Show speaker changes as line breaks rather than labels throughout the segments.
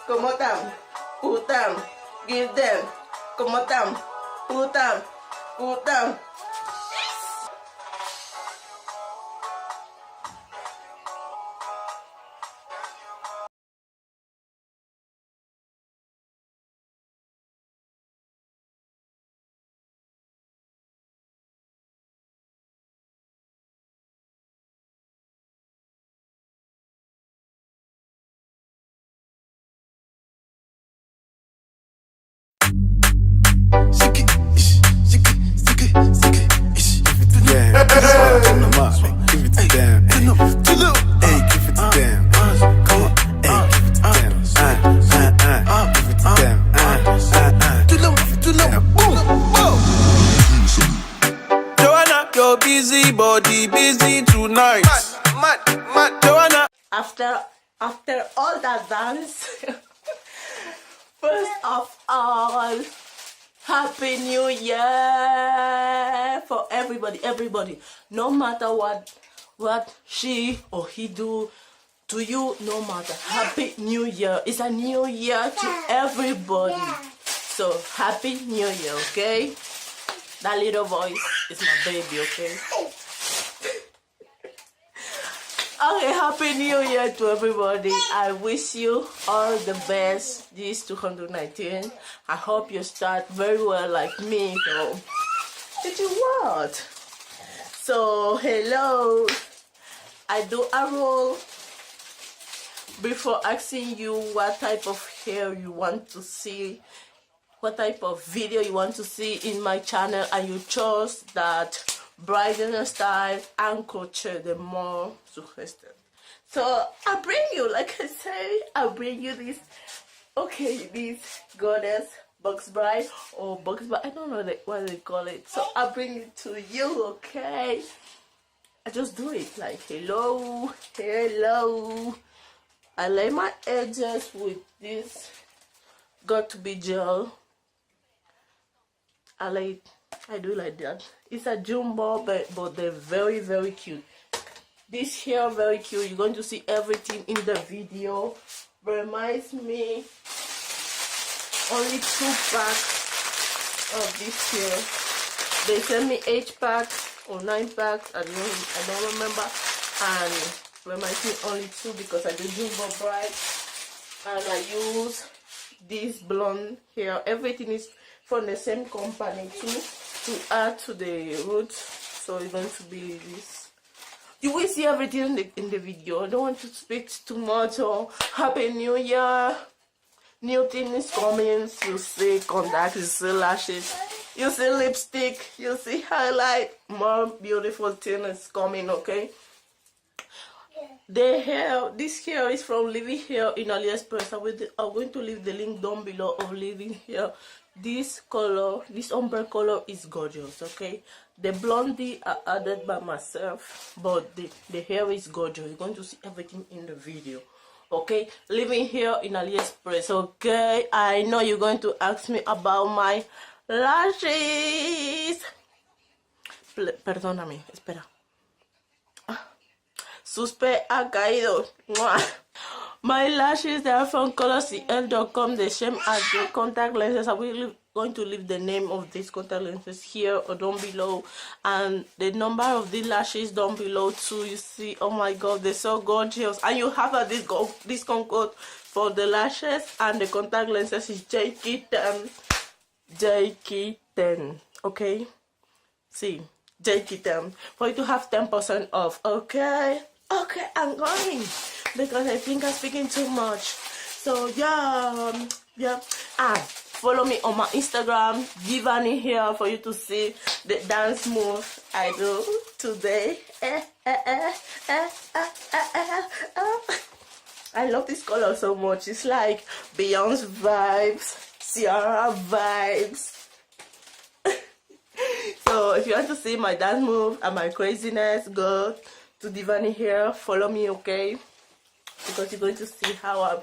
come on down, put down, give them, come on down, put down, put down.
Busy body, busy tonight. Joanna.
After all that dance, first of all, Happy New Year for everybody. No matter what she or he do to you, no matter. Happy New Year. It's a new year to everybody. So Happy New Year, okay? That little voice is my baby, okay? Okay, Happy New Year to everybody. I wish you all the best this 2019. I hope you start very well like me. So, did you what? So, hello. I do a roll before asking you what type of hair you want to see, what type of video you want to see in my channel, and you chose that braiding style and crochet, the more suggested. So I bring you, like I say, I bring you this, okay, this goddess box braid or box braid, I don't know what they call it. So I bring it to you, okay? I just do it like hello. I lay my edges with this got to be gel. I do like that. It's a jumbo, but they're very cute. This hair very cute. You're going to see everything in the video. Reminds me only 2 packs of this hair. They sent me 8 packs or 9 packs. I don't remember. And reminds me only 2 because I do jumbo braid, and I use this blonde hair. Everything is from the same company too, to add to the roots. So it's going to be this. You will see everything in the video. I don't want to speak too much. Or Happy New Year. New thing is coming. You see contacts, you see lashes, you see lipstick, you see highlight. More beautiful thing is coming, okay? The hair, this hair is from LEEVEN Hair in AliExpress. I'm going to leave the link down below of LEEVEN Hair. This color, this ombre color is gorgeous, okay? The blondie I added by myself, but the hair is gorgeous. You're going to see everything in the video, okay? LEEVEN Hair in AliExpress, okay? I know you're going to ask me about my lashes. Perdóname, espera. Suspe ha caído. My lashes, they are from colorcl.com, the same as the contact lenses. I will going to leave the name of these contact lenses here or down below, and the number of the lashes down below too. You see, oh my god, they're so gorgeous. And you have a discount code for the lashes, and the contact lenses is JK10, okay? See, JK10 for you to have 10% off, okay? Okay, I'm going because I think I'm speaking too much. So yeah. And follow me on my Instagram, divas here, for you to see the dance move I do today. I love this color so much. It's like Beyonce vibes, Ciara vibes. So if you want to see my dance move and my craziness, go to divas here, follow me, okay? Because you're going to see how I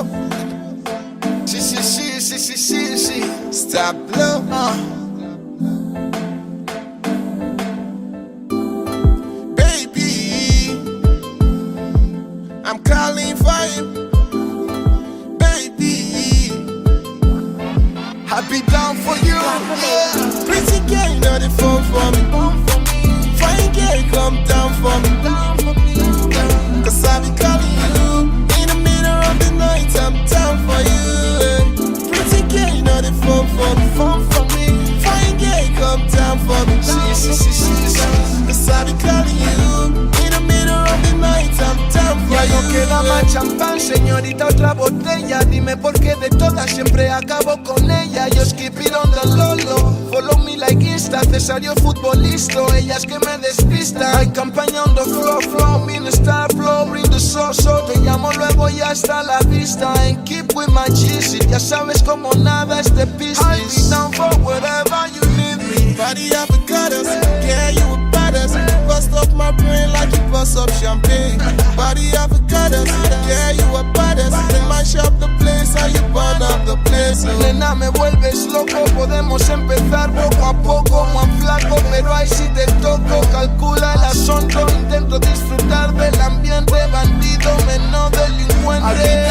blow. She. Stop blow. Baby, I'm calling for you. Baby, I be down for you. Yeah. Pretty girl, you know the phone for me. Fine girl, come down for me. Cause I be calling you in the middle of the night. I'm down for you. Pretty girl, you know the phone for me. Fine girl, come down for me. Cause I be calling you in the middle of the night. I'm down for
Ya
you.
no queda más champán, señorita, otra botella. Dime por qué de todas siempre acabo con ella. Yo skip it on the lolo. Follow me like Insta, Cesario futbolista. Ellas que me despistan. Hay campaña on the floor, mean star flow, bring the sauce. Te llamo luego y hasta la vista. And keep with my G's. Ya sabes como nada es de business. I'll be down for wherever you need me.
Body avocados, yeah, you a badass. Bust up my brain like you bust up champagne. Body avocados, yeah, you a badass. Then mash up the place, how you burn up the place.
Nena, me vuelves loco, podemos empezar poco a poco, más flaco, pero ahí sí te toco. Calcula el asunto, intento disfrutar del ambiente, bandido, menos delincuente.